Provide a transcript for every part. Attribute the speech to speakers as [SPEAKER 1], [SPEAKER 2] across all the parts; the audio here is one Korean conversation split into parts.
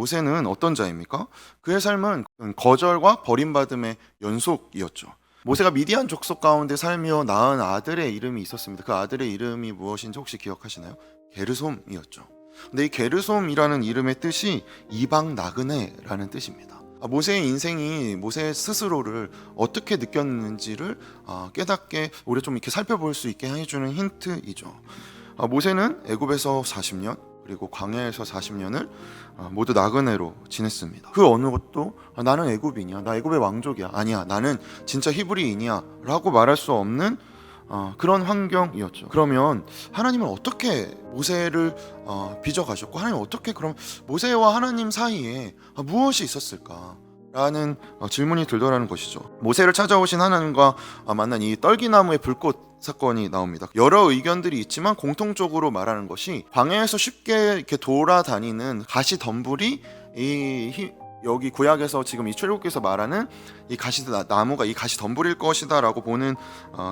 [SPEAKER 1] 모세는 어떤 자입니까? 그의 삶은 거절과 버림받음의 연속이었죠. 모세가 미디안 족속 가운데 살며 낳은 아들의 이름이 있었습니다. 그 아들의 이름이 무엇인지 혹시 기억하시나요? 게르솜이었죠. 근데 이 게르솜이라는 이름의 뜻이 이방 나그네라는 뜻입니다. 모세의 인생이 모세 스스로를 어떻게 느꼈는지를 깨닫게 우리 좀 이렇게 살펴볼 수 있게 해주는 힌트이죠. 모세는 애굽에서 40년 그리고 광야에서 40년을 모두 나그네로 지냈습니다. 그 어느 것도 나는 애굽인이야, 나 애굽의 왕족이야, 아니야, 나는 진짜 히브리인이야 라고 말할 수 없는 그런 환경이었죠. 그러면 하나님은 어떻게 모세를 빚어가셨고, 하나님은 어떻게 그럼 모세와 하나님 사이에 무엇이 있었을까? 라는 질문이 들더라는 것이죠. 모세를 찾아오신 하나님과 만난 이 떨기나무의 불꽃 사건이 나옵니다. 여러 의견들이 있지만 공통적으로 말하는 것이 광야에서 쉽게 이렇게 돌아다니는 가시덤불이 여기 구약에서 지금 이 출애굽기에서 말하는 이 나무가 이 가시덤불일 것이다라고 보는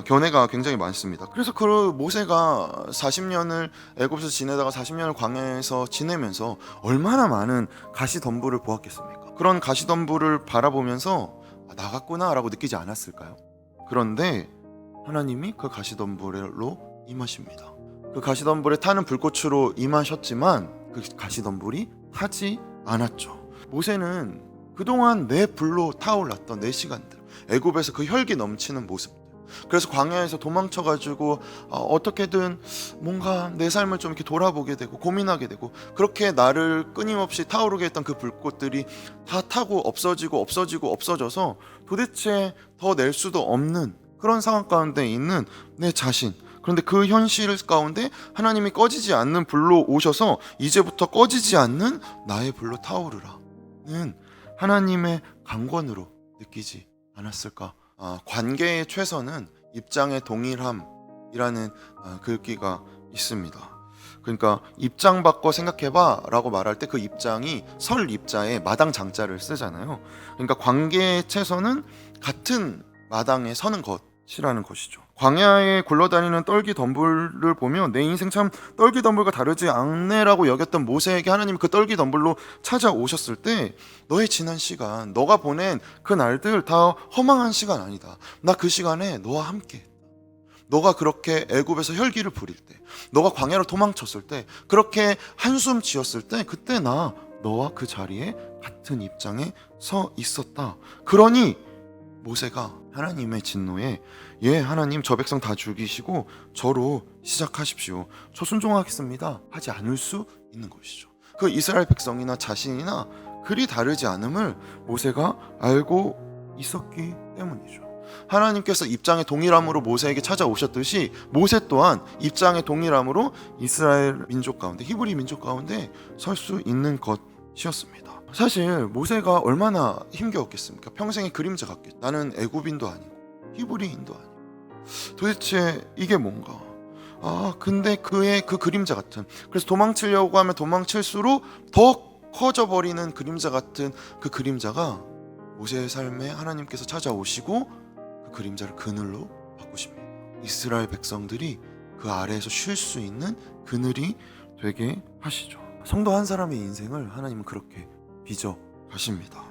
[SPEAKER 1] 견해가 굉장히 많습니다. 그래서 그 모세가 40년을 애굽에서 지내다가 40년을 광야에서 지내면서 얼마나 많은 가시덤불을 보았겠습니까? 그런 가시덤불을 바라보면서 나갔구나라고 느끼지 않았을까요? 그런데 하나님이 그 가시덤불로 임하십니다. 그 가시덤불에 타는 불꽃으로 임하셨지만 그 가시덤불이 타지 않았죠. 모세는 그동안 내 불로 타올랐던 내 시간들, 애굽에서 그 혈기 넘치는 모습들, 그래서 광야에서 도망쳐가지고 어떻게든 뭔가 내 삶을 좀 이렇게 돌아보게 되고 고민하게 되고, 그렇게 나를 끊임없이 타오르게 했던 그 불꽃들이 다 타고 없어져서 도대체 더 낼 수도 없는 그런 상황 가운데 있는 내 자신, 그런데 그 현실 가운데 하나님이 꺼지지 않는 불로 오셔서 이제부터 꺼지지 않는 나의 불로 타오르라는 하나님의 강권으로 느끼지 않았을까? 관계의 최선은 입장의 동일함이라는 글귀가 있습니다. 그러니까 입장 바꿔 생각해봐 라고 말할 때 그 입장이 설 입자에 마당 장자를 쓰잖아요. 그러니까 관계의 최선은 같은 마당에 서는 것이라는 것이죠. 광야에 굴러다니는 떨기덤불을 보면 내 인생 참 떨기덤불과 다르지 않네라고 여겼던 모세에게 하나님이 그 떨기덤불로 찾아오셨을 때, 너의 지난 시간, 너가 보낸 그 날들 다 허망한 시간 아니다. 나 그 시간에 너와 함께, 너가 그렇게 애굽에서 혈기를 부릴 때, 너가 광야로 도망쳤을 때, 그렇게 한숨 지었을 때, 그때 나 너와 그 자리에 같은 입장에 서 있었다. 그러니 모세가 하나님의 진노에 하나님 저 백성 다 죽이시고 저로 시작하십시오, 저 순종하겠습니다 하지 않을 수 있는 것이죠. 그 이스라엘 백성이나 자신이나 그리 다르지 않음을 모세가 알고 있었기 때문이죠. 하나님께서 입장의 동일함으로 모세에게 찾아오셨듯이 모세 또한 입장의 동일함으로 이스라엘 민족 가운데, 히브리 민족 가운데 설 수 있는 것이었습니다. 사실 모세가 얼마나 힘겨웠겠습니까? 평생의 그림자 같겠죠. 나는 애굽인도 아니고 히브리인도 아니고 도대체 이게 뭔가. 근데 그의 그 그림자 같은, 그래서 도망치려고 하면 도망칠수록 더 커져버리는 그림자 같은 그 그림자가 모세의 삶에 하나님께서 찾아오시고 그 그림자를 그늘로 바꾸십니다. 이스라엘 백성들이 그 아래에서 쉴 수 있는 그늘이 되게 하시죠. 성도 한 사람의 인생을 하나님은 그렇게 빚어 가십니다.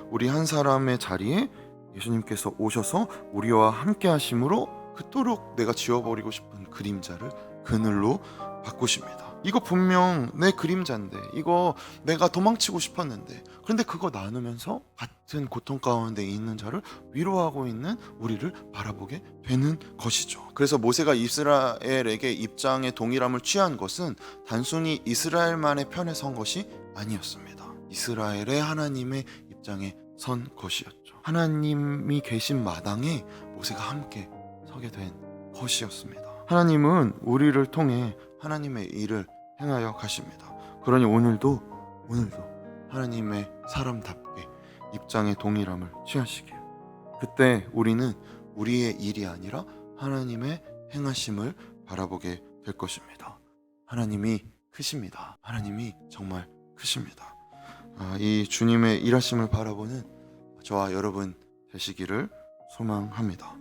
[SPEAKER 1] 우리 한 사람의 자리에 예수님께서 오셔서 우리와 함께 하심으로 그토록 내가 지워버리고 싶은 그림자를 그늘로 바꾸십니다. 이거 분명 내 그림자인데, 이거 내가 도망치고 싶었는데, 그런데 그거 나누면서 같은 고통 가운데 있는 자를 위로하고 있는 우리를 바라보게 되는 것이죠. 그래서 모세가 이스라엘에게 입장의 동일함을 취한 것은 단순히 이스라엘만의 편에 선 것이 아니었습니다. 이스라엘의 하나님의 입장에 선 것이었죠. 하나님이 계신 마당에 모세가 함께 서게 된 것이었습니다. 하나님은 우리를 통해 하나님의 일을 행하여 가십니다. 그러니 오늘도 하나님의 사람답게 입장의 동일함을 취하시길. 그때 우리는 우리의 일이 아니라 하나님의 행하심을 바라보게 될 것입니다. 하나님이 크십니다. 하나님이 정말 크십니다. 이 주님의 일하심을 바라보는 저와 여러분 되시기를 소망합니다.